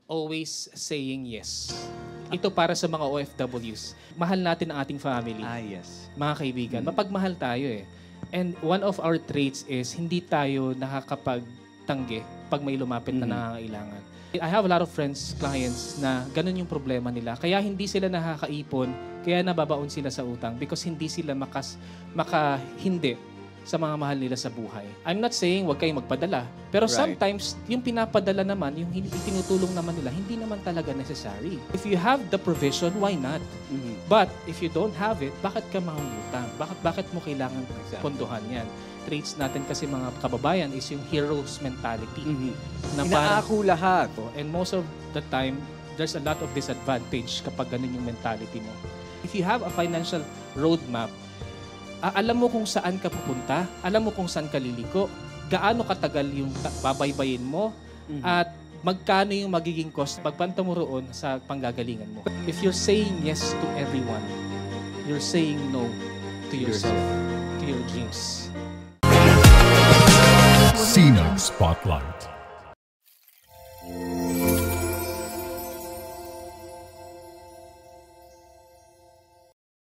always saying yes. Ito para sa mga OFWs. Mahal natin ang ating family. Yes. Mga kaibigan, mapagmahal tayo eh. And one of our traits is hindi tayo nakakapagtanggi pag may lumapit na nangangailangan. I have a lot of friends, clients na ganun yung problema nila. Kaya hindi sila nakakaipon, kaya nababaon sila sa utang because hindi sila makahindi sa mga mahal nila sa buhay. I'm not saying huwag kayong magpadala. Pero sometimes, yung pinapadala naman, yung itinutulong naman nila, hindi naman talaga necessary. If you have the provision, why not? But if you don't have it, bakit ka mangungutang? Bakit mo kailangan pondohan yan? Traits natin kasi mga kababayan is yung hero's mentality. Na Inaako lahat. And most of the time, there's a lot of disadvantage kapag ganun yung mentality mo. If you have a financial roadmap, alam mo kung saan ka pupunta, alam mo kung saan ka liliko, gaano katagal yung babaybayin mo, at magkano yung magiging cost pagpanta mo roon sa panggagalingan mo. If you're saying yes to everyone, you're saying no to yourself, to your dreams. Sinag Spotlight.